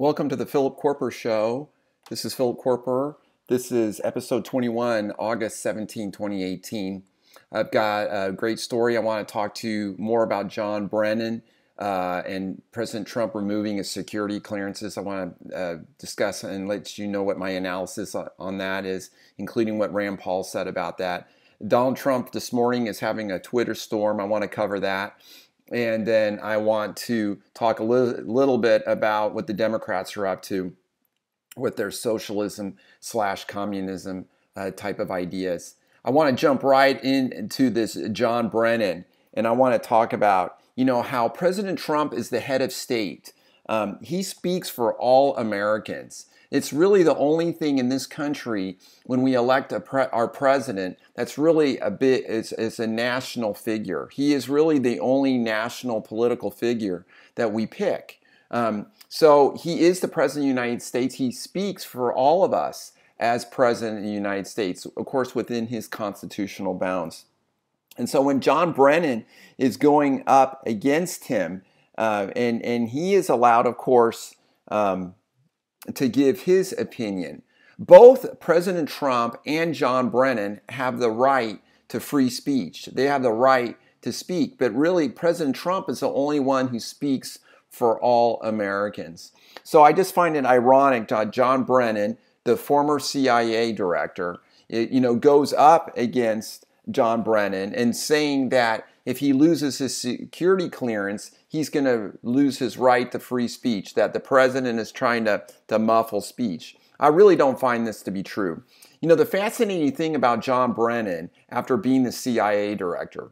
Welcome to the Philip Koerper Show. This is Philip Koerper. This is episode 21, August 17, 2018. I've got a great story. I want to talk to you more about John Brennan and President Trump removing his security clearances. I want to discuss and let you know what my analysis on that is, including what Rand Paul said about that. Donald Trump this morning is having a Twitter storm. I want to cover that. And then I want to talk a little bit about what the Democrats are up to with their socialism/communism type of ideas. I want to jump right into this John Brennan, and I want to talk about, how President Trump is the head of state. He speaks for all Americans. It's really the only thing in this country when we elect our president that's really is a national figure. He is really the only national political figure that we pick. So he is the president of the United States. He speaks for all of us as president of the United States, of course, within his constitutional bounds. And so when John Brennan is going up against him, and he is allowed, of course, to give his opinion. Both President Trump and John Brennan have the right to free speech. They have the right to speak, but really President Trump is the only one who speaks for all Americans. So I just find it ironic that John Brennan, the former CIA director, goes up against John Brennan and saying that if he loses his security clearance, he's going to lose his right to free speech, that the president is trying to muffle speech. I really don't find this to be true. The fascinating thing about John Brennan, after being the CIA director,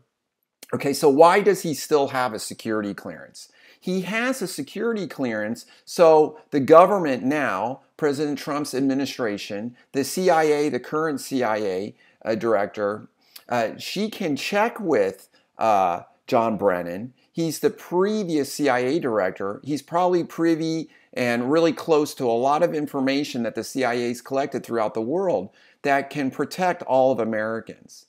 so why does he still have a security clearance? He has a security clearance, so the government now, President Trump's administration, the CIA, the current CIA director, she can check with John Brennan. He's the previous CIA director. He's probably privy and really close to a lot of information that the CIA's collected throughout the world that can protect all of Americans.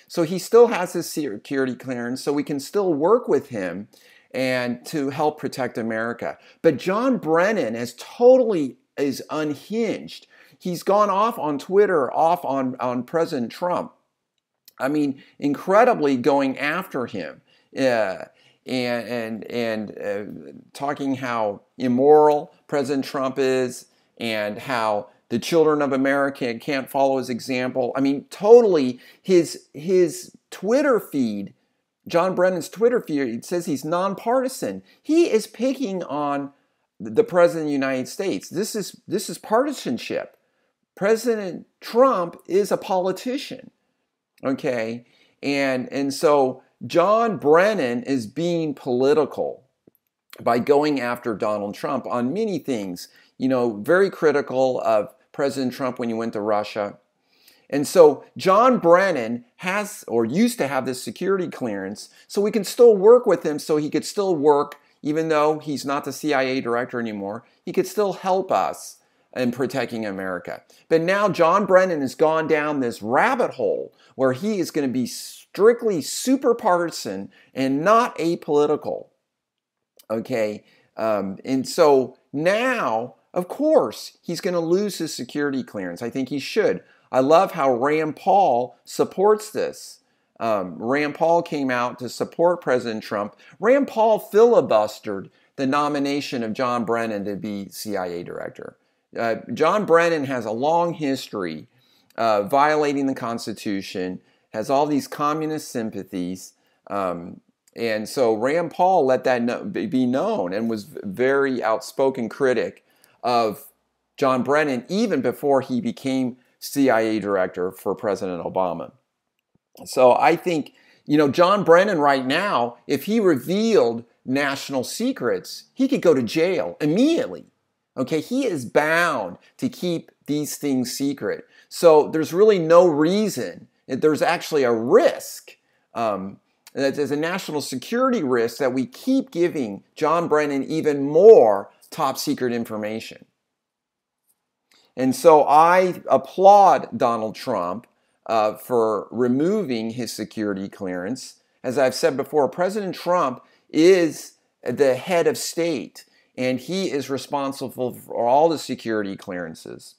So he still has his security clearance, so we can still work with him and to help protect America. But John Brennan is unhinged. He's gone off on Twitter, off on President Trump. Incredibly going after him and talking how immoral President Trump is and how the children of America can't follow his example. Totally his Twitter feed, John Brennan's Twitter feed, it says he's nonpartisan. He is picking on the President of the United States. This is partisanship. President Trump is a politician. And so John Brennan is being political by going after Donald Trump on many things, very critical of President Trump when he went to Russia. And so John Brennan has or used to have this security clearance, so we can still work with him, so he could still work, even though he's not the CIA director anymore, he could still help us in protecting America. But now John Brennan has gone down this rabbit hole where he is going to be strictly super partisan and not apolitical. And so now, of course, he's going to lose his security clearance. I think he should. I love how Rand Paul supports this. Rand Paul came out to support President Trump. Rand Paul filibustered the nomination of John Brennan to be CIA director. John Brennan has a long history violating the Constitution, has all these communist sympathies, and so Rand Paul let that be known and was very outspoken critic of John Brennan even before he became CIA director for President Obama. So I think, John Brennan right now, if he revealed national secrets, he could go to jail immediately. He is bound to keep these things secret. So there's really no reason. There's actually a risk. There's a national security risk that we keep giving John Brennan even more top secret information. And so I applaud Donald Trump for removing his security clearance. As I've said before, President Trump is the head of state. and he is responsible for all the security clearances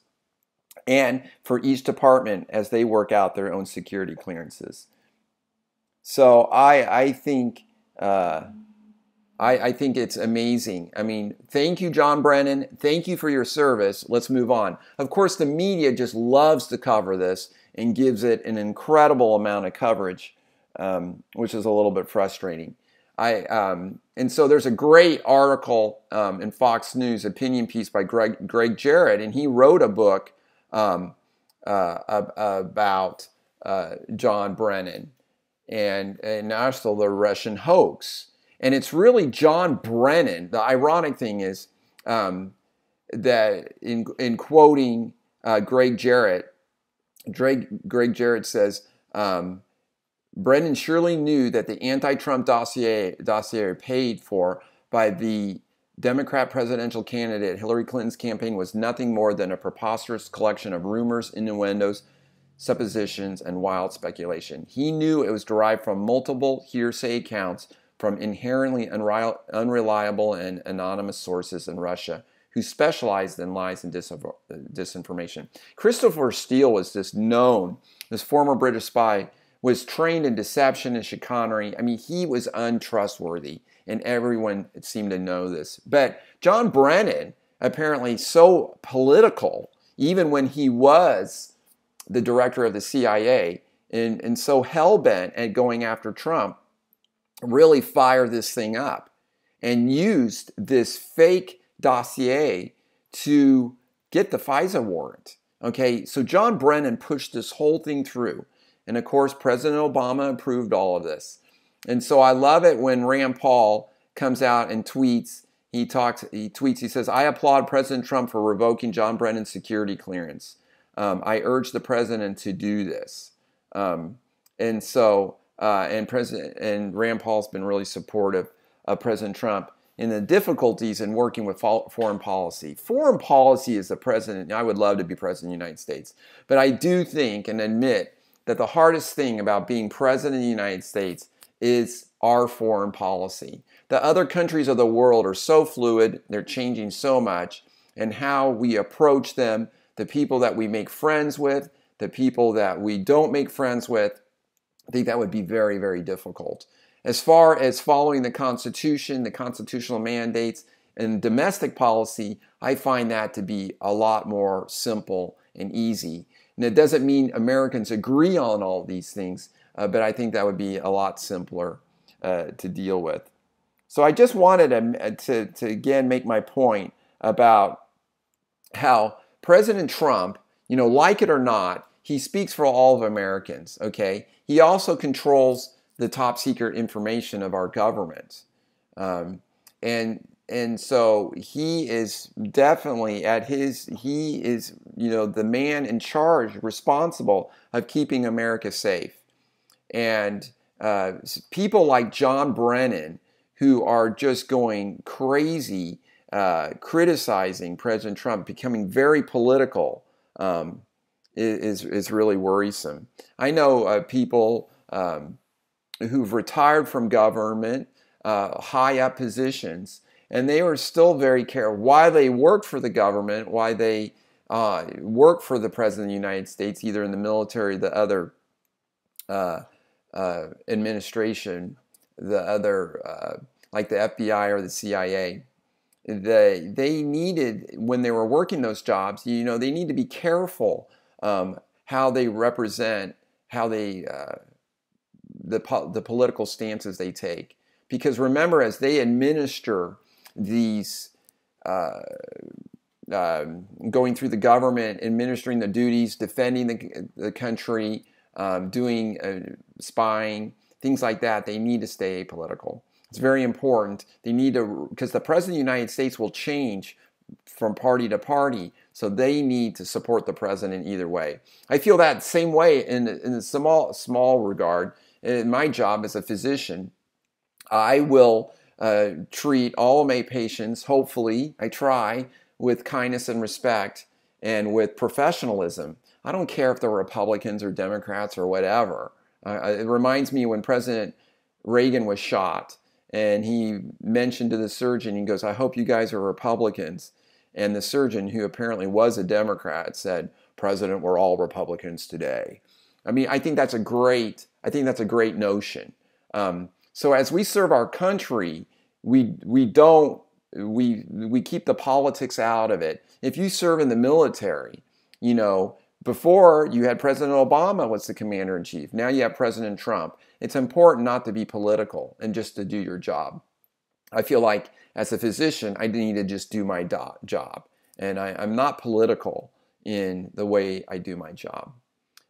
and for each department as they work out their own security clearances. So I think I think it's amazing. I mean, thank you, John Brennan. Thank you for your service. Let's move on. Of course, the media just loves to cover this and gives it an incredible amount of coverage, which is a little bit frustrating. And so there's a great article in Fox News, opinion piece by Greg Jarrett, and he wrote a book about John Brennan and also the Russian hoax. And it's really John Brennan. The ironic thing is that in quoting Greg Jarrett, Greg Jarrett says, Brennan surely knew that the anti-Trump dossier paid for by the Democrat presidential candidate Hillary Clinton's campaign was nothing more than a preposterous collection of rumors, innuendos, suppositions, and wild speculation. He knew it was derived from multiple hearsay accounts from inherently unreliable and anonymous sources in Russia who specialized in lies and disinformation. Christopher Steele was this former British spy, was trained in deception and chicanery. I mean, he was untrustworthy, and everyone seemed to know this. But John Brennan, apparently so political, even when he was the director of the CIA, and so hell-bent at going after Trump, really fired this thing up and used this fake dossier to get the FISA warrant. Okay, so John Brennan pushed this whole thing through. And of course, President Obama approved all of this. And so I love it when Rand Paul comes out and tweets. He says, I applaud President Trump for revoking John Brennan's security clearance. I urge the president to do this. And Rand Paul's been really supportive of President Trump in the difficulties in working with foreign policy. Foreign policy is the president. I would love to be president of the United States. But I do think and admit that the hardest thing about being president of the United States is our foreign policy. The other countries of the world are so fluid, they're changing so much, and how we approach them, the people that we make friends with, the people that we don't make friends with, I think that would be very, very difficult. As far as following the Constitution, the constitutional mandates, and domestic policy, I find that to be a lot more simple and easy. And it doesn't mean Americans agree on all these things, but I think that would be a lot simpler to deal with. So I just wanted to again make my point about how President Trump, like it or not, he speaks for all of Americans, okay? He also controls the top secret information of our government. And so he is definitely he is the man in charge, responsible of keeping America safe. And people like John Brennan, who are just going crazy, criticizing President Trump, becoming very political, is really worrisome. I know people who've retired from government, high up positions, and they were still very careful why they worked for the government, why they worked for the President of the United States, either in the military, the other administration, the other like the FBI or the CIA. They needed, when they were working those jobs, they need to be careful how they represent, how they the political stances they take. Because remember, as they administer these, going through the government, administering the duties, defending the country, doing spying, things like that, they need to stay apolitical. It's very important. They need to, because the President of the United States will change from party to party, so they need to support the President either way. I feel that same way in a small regard. In my job as a physician, I will treat all of my patients, hopefully, I try, with kindness and respect and with professionalism. I don't care if they're Republicans or Democrats or whatever. It reminds me when President Reagan was shot, and he mentioned to the surgeon, he goes, "I hope you guys are Republicans." And the surgeon, who apparently was a Democrat, said, "President, we're all Republicans today." I mean, I think that's a great notion. So as we serve our country, we keep the politics out of it. If you serve in the military, you know, before you had President Obama was the commander in chief. Now you have President Trump. It's important not to be political and just to do your job. I feel like as a physician, I need to just do my job. And I'm not political in the way I do my job.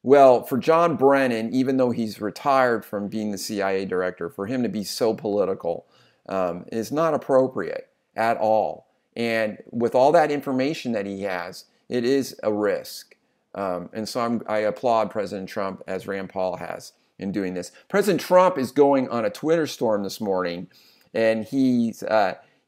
Well, for John Brennan, even though he's retired from being the CIA director, for him to be so political is not appropriate at all. And with all that information that he has, it is a risk. And so I applaud President Trump, as Rand Paul has, in doing this. President Trump is going on a Twitter storm this morning, and he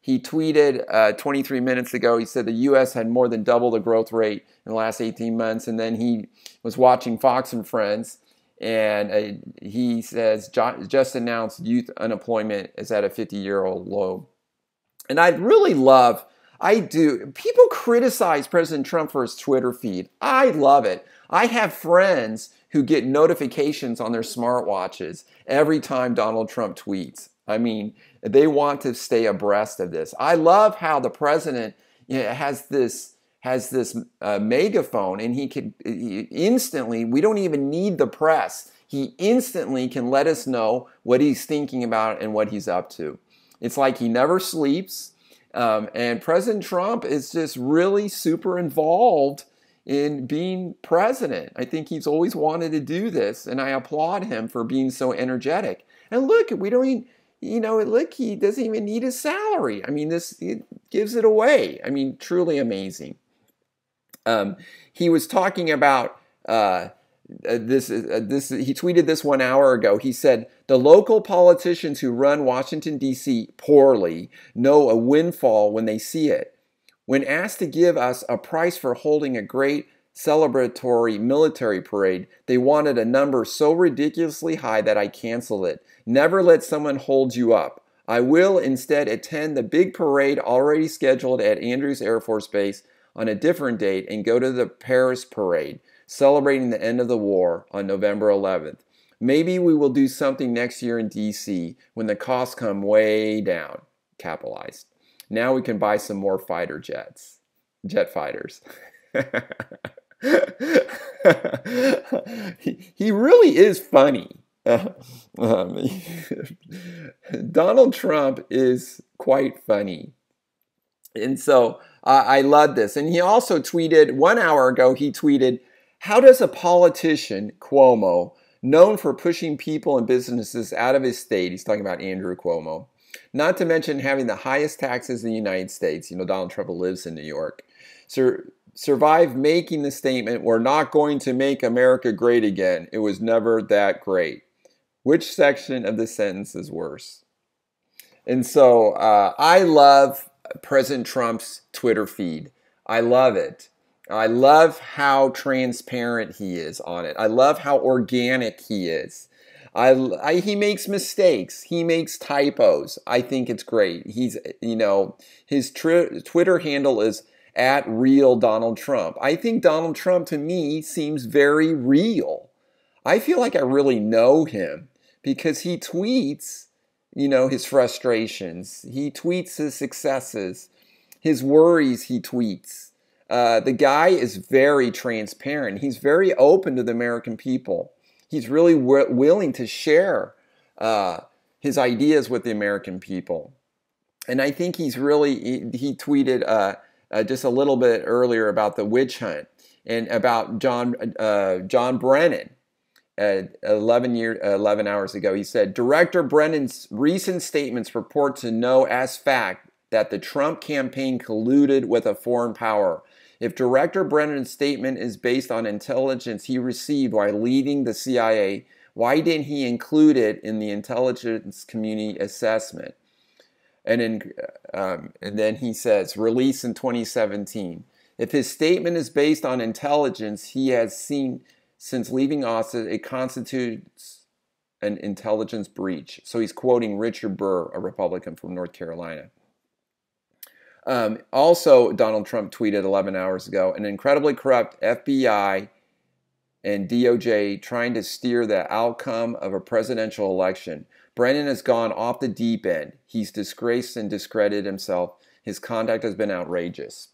tweeted 23 minutes ago. He said the U.S. had more than double the growth rate in the last 18 months, and then he was watching Fox and Friends, and he says just announced youth unemployment is at a 50-year-old low. And people criticize President Trump for his Twitter feed. I love it. I have friends who get notifications on their smartwatches every time Donald Trump tweets. I mean, they want to stay abreast of this. I love how the president has this megaphone, and he instantly, we don't even need the press. He instantly can let us know what he's thinking about and what he's up to. It's like he never sleeps. And President Trump is just really super involved in being president. I think he's always wanted to do this, and I applaud him for being so energetic. And look, he doesn't even need his salary. I mean, it gives it away. I mean, truly amazing. He was talking about this. He tweeted this 1 hour ago. He said, "The local politicians who run Washington, D.C. poorly know a windfall when they see it. When asked to give us a price for holding a great celebratory military parade, they wanted a number so ridiculously high that I canceled it. Never let someone hold you up. I will instead attend the big parade already scheduled at Andrews Air Force Base on a different date and go to the Paris parade, celebrating the end of the war on November 11th. Maybe we will do something next year in D.C. when the costs come way down," capitalized. "Now we can buy some more fighter jets. Jet fighters." He really is funny. Donald Trump is quite funny. And so I love this. And he also tweeted 1 hour ago, he tweeted, "How does a politician, Cuomo, known for pushing people and businesses out of his state," he's talking about Andrew Cuomo, "not to mention having the highest taxes in the United States," you know, Donald Trump lives in New York, "survive making the statement, 'We're not going to make America great again. It was never that great'? Which section of the sentence is worse?" And so I love President Trump's Twitter feed. I love it. I love how transparent he is on it. I love how organic he is. He makes mistakes. He makes typos. I think it's great. His Twitter handle is @RealDonaldTrump. I think Donald Trump, to me, seems very real. I feel like I really know him because he tweets, his frustrations. He tweets his successes, his worries he tweets. The guy is very transparent. He's very open to the American people. He's really willing to share his ideas with the American people. And I think he tweeted just a little bit earlier about the witch hunt and about John Brennan. 11 hours ago, he said, "Director Brennan's recent statements purport to know as fact that the Trump campaign colluded with a foreign power. If Director Brennan's statement is based on intelligence he received while leading the CIA, why didn't he include it in the intelligence community assessment?" And then he says, released in 2017, "If his statement is based on intelligence he has seen since leaving office, it constitutes an intelligence breach. So he's quoting Richard Burr, a Republican from North Carolina. Also, Donald Trump tweeted 11 hours ago, an incredibly corrupt FBI and DOJ trying to steer the outcome of a presidential election. Brennan has gone off the deep end. He's disgraced and discredited himself. His conduct has been outrageous.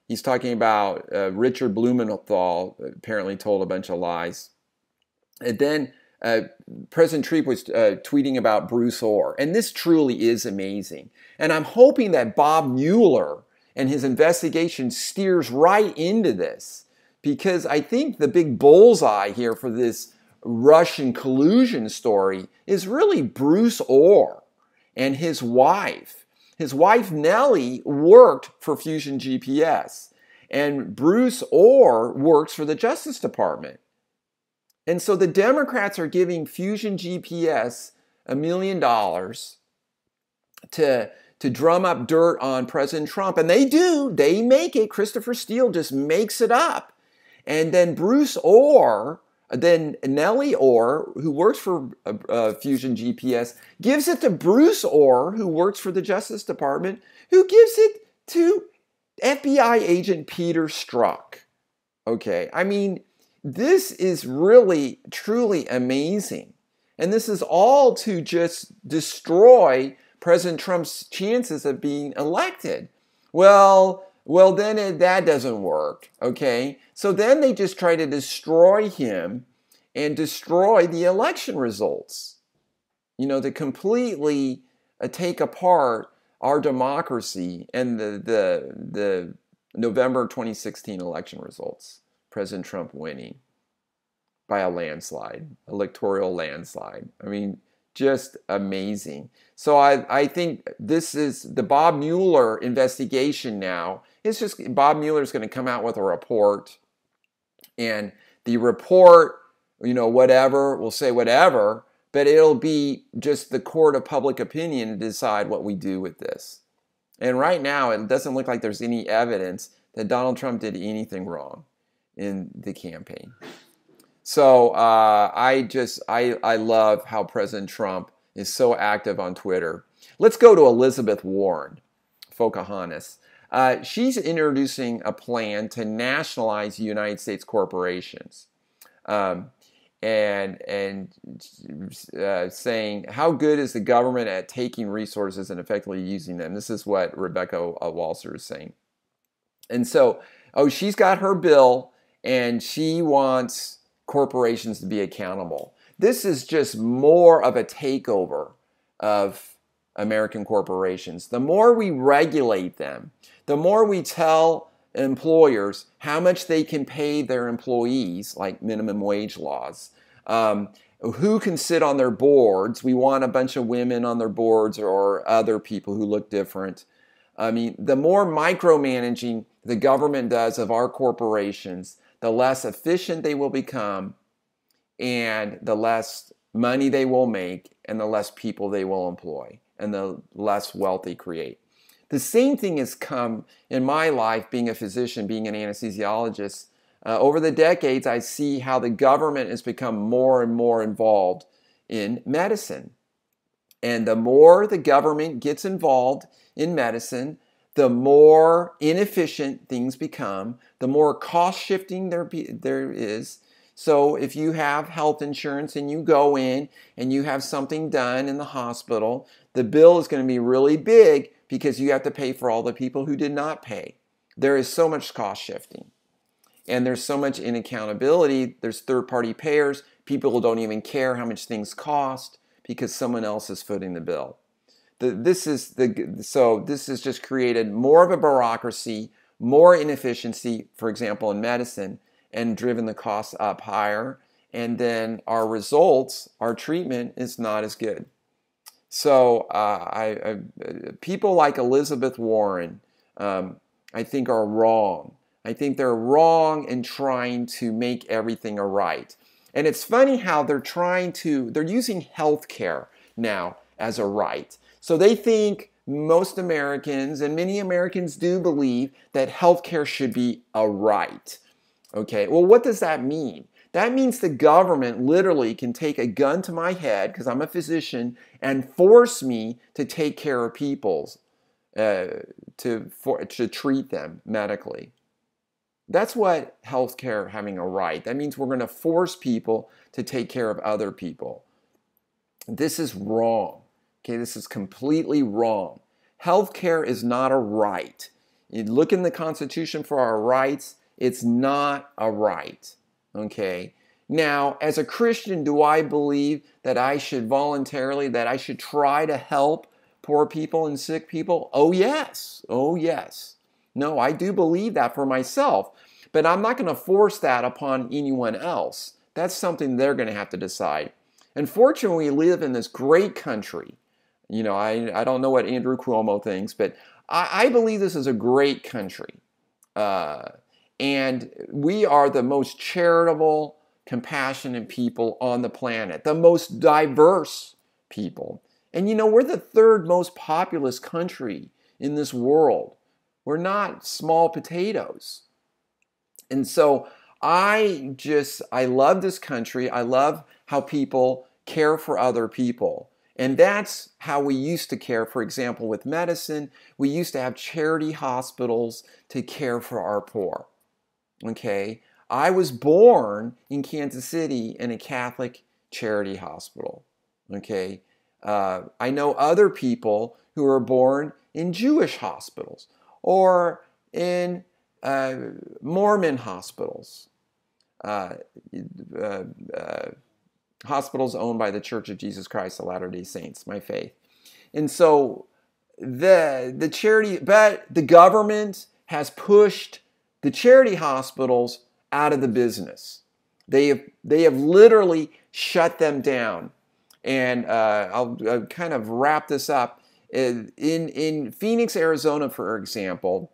He's talking about Richard Blumenthal apparently told a bunch of lies. And then President Trump was tweeting about Bruce Orr. And this truly is amazing. And I'm hoping that Bob Mueller and his investigation steers right into this, because I think the big bullseye here for this Russian collusion story is really Bruce Orr and his wife. His wife, Nellie, worked for Fusion GPS, and Bruce Orr works for the Justice Department. And so the Democrats are giving Fusion GPS $1 million to drum up dirt on President Trump. And they do. They make it. Christopher Steele just makes it up. And then Bruce Orr, then Nellie Orr, who works for Fusion GPS, gives it to Bruce Orr, who works for the Justice Department, who gives it to FBI agent Peter Strzok. Okay, I mean, this is really, truly amazing. And this is all to just destroy President Trump's chances of being elected. Well, then that doesn't work, okay? So then they just try to destroy him and destroy the election results, to completely take apart our democracy and the November 2016 election results. President Trump winning by a landslide, electoral landslide. I mean, just amazing. So I think this is the Bob Mueller investigation now. It's just Bob Mueller is going to come out with a report, and the report, whatever, will say whatever, but it'll be just the court of public opinion to decide what we do with this. And right now, it doesn't look like there's any evidence that Donald Trump did anything wrong in the campaign. So I love how President Trump is so active on Twitter. Let's go to Elizabeth Warren, Pocahontas. She's introducing a plan to nationalize United States corporations, and saying how good is the government at taking resources and effectively using them. This is what Rebecca Walser is saying. And so, she's got her bill, and she wants corporations to be accountable. This is just more of a takeover of American corporations. The more we regulate them, the more we tell employers how much they can pay their employees, like minimum wage laws, who can sit on their boards. We want a bunch of women on their boards or other people who look different. I mean, the more micromanaging the government does of our corporations, the less efficient they will become, and the less money they will make, and the less people they will employ, and the less wealth they create. The same thing has come in my life, being a physician, being an anesthesiologist. Over the decades, I see how the government has become more and more involved in medicine. And the more the government gets involved in medicine, the more inefficient things become, the more cost shifting there is. So if you have health insurance and you go in and you have something done in the hospital, the bill is going to be really big because you have to pay for all the people who did not pay. There is so much cost shifting. And there's so much inaccountability. There's third-party payers. People don't even care how much things cost because someone else is footing the bill. This has just created more of a bureaucracy, more inefficiency, for example, in medicine, and driven the costs up higher. And then our results, our treatment is not as good. So people like Elizabeth Warren, I think, are wrong. I think they're wrong in trying to make everything a right. And it's funny how they're using healthcare now as a right. So they think most Americans, and many Americans do believe, that healthcare should be a right. Okay, well, what does that mean? That means the government literally can take a gun to my head, because I'm a physician, and force me to take care of people, to treat them medically. That's what healthcare having a right. That means we're going to force people to take care of other people. This is wrong. Okay, this is completely wrong. Healthcare is not a right. You look in the Constitution for our rights, it's not a right. Okay. Now, as a Christian, do I believe that I should voluntarily, that I should try to help poor people and sick people? Oh, yes. Oh, yes. No, I do believe that for myself, but I'm not going to force that upon anyone else. That's something they're going to have to decide. Unfortunately, we live in this great country. You know, I don't know what Andrew Cuomo thinks, but I believe this is a great country. And we are the most charitable, compassionate people on the planet, the most diverse people. And you know, we're the third most populous country in this world. We're not small potatoes. And so I love this country. I love how people care for other people. And that's how we used to care. For example, with medicine, we used to have charity hospitals to care for our poor. Okay? I was born in Kansas City in a Catholic charity hospital. Okay? I know other people who were born in Jewish hospitals or in Mormon hospitals, hospitals owned by the Church of Jesus Christ of Latter-day Saints, my faith. And so the charity, but the government has pushed the charity hospitals out of the business. They have literally shut them down. And I'll kind of wrap this up. In Phoenix, Arizona, for example,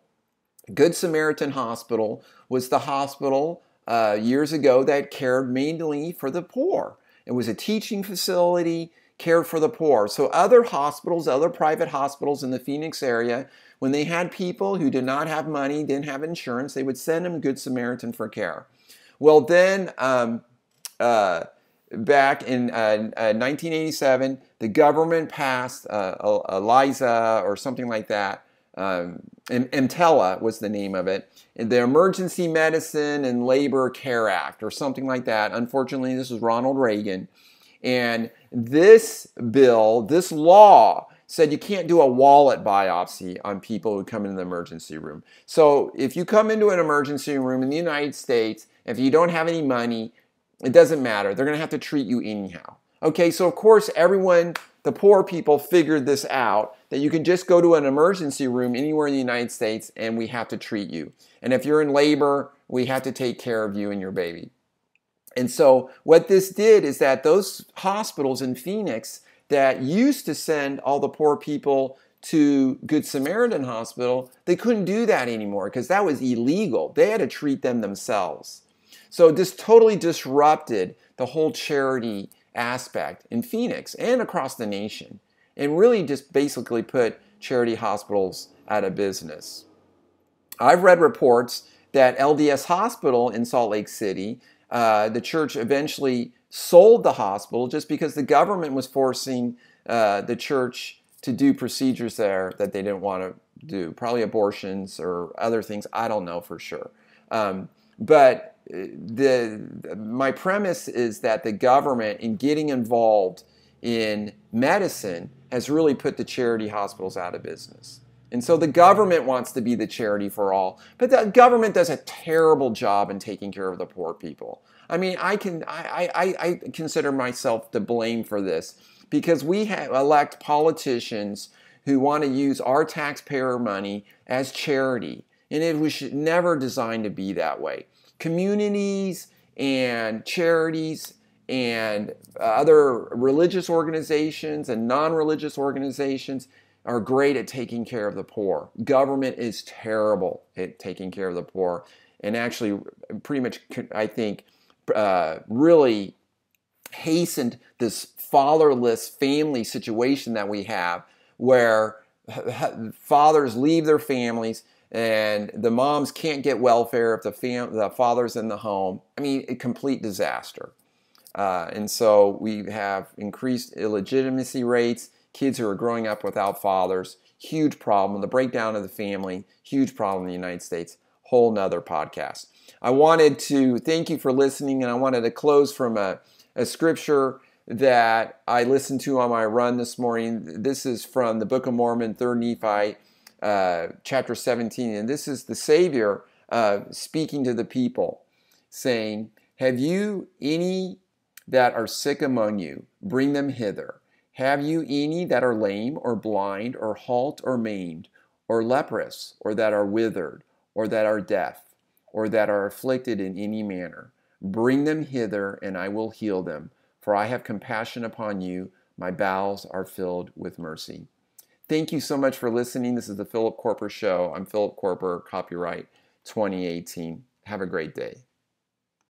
Good Samaritan Hospital was the hospital years ago that cared mainly for the poor. It was a teaching facility, cared for the poor. So other hospitals, other private hospitals in the Phoenix area, when they had people who did not have money, didn't have insurance, they would send them Good Samaritan for care. Well, then back in 1987, the government passed ELISA or something like that. EMTELA was the name of it. The Emergency Medicine and Labor Care Act or something like that. Unfortunately, this was Ronald Reagan. And this bill, this law, said you can't do a wallet biopsy on people who come into the emergency room. So if you come into an emergency room in the United States, if you don't have any money, it doesn't matter. They're going to have to treat you anyhow. Okay, so of course everyone, the poor people, figured this out, that you can just go to an emergency room anywhere in the United States and we have to treat you. And if you're in labor, we have to take care of you and your baby. And so what this did is that those hospitals in Phoenix that used to send all the poor people to Good Samaritan Hospital, they couldn't do that anymore because that was illegal. They had to treat them themselves. So this totally disrupted the whole charity aspect in Phoenix and across the nation, and really just basically put charity hospitals out of business. I've read reports that LDS Hospital in Salt Lake City, the church eventually sold the hospital just because the government was forcing the church to do procedures there that they didn't want to do, probably abortions or other things. I don't know for sure. But my premise is that the government, in getting involved in medicine, has really put the charity hospitals out of business. And so the government wants to be the charity for all, but the government does a terrible job in taking care of the poor people. I mean, I consider myself to blame for this because we elect politicians who want to use our taxpayer money as charity, and it was never designed to be that way. Communities and charities and other religious organizations and non-religious organizations are great at taking care of the poor. Government is terrible at taking care of the poor, and actually pretty much, I think, really hastened this fatherless family situation that we have, where fathers leave their families, and the moms can't get welfare if the father's in the home. I mean, a complete disaster. And so we have increased illegitimacy rates, kids who are growing up without fathers, huge problem. The breakdown of the family, huge problem in the United States, whole nother podcast. I wanted to thank you for listening, and I wanted to close from a scripture that I listened to on my run this morning. This is from the Book of Mormon, 3rd Nephi, chapter 17, and this is the Savior speaking to the people, saying, "Have you any that are sick among you? Bring them hither. Have you any that are lame or blind or halt or maimed or leprous or that are withered or that are deaf or that are afflicted in any manner? Bring them hither, and I will heal them. For I have compassion upon you. My bowels are filled with mercy." Thank you so much for listening. This is the Philip Koerper Show. I'm Philip Koerper, copyright 2018. Have a great day.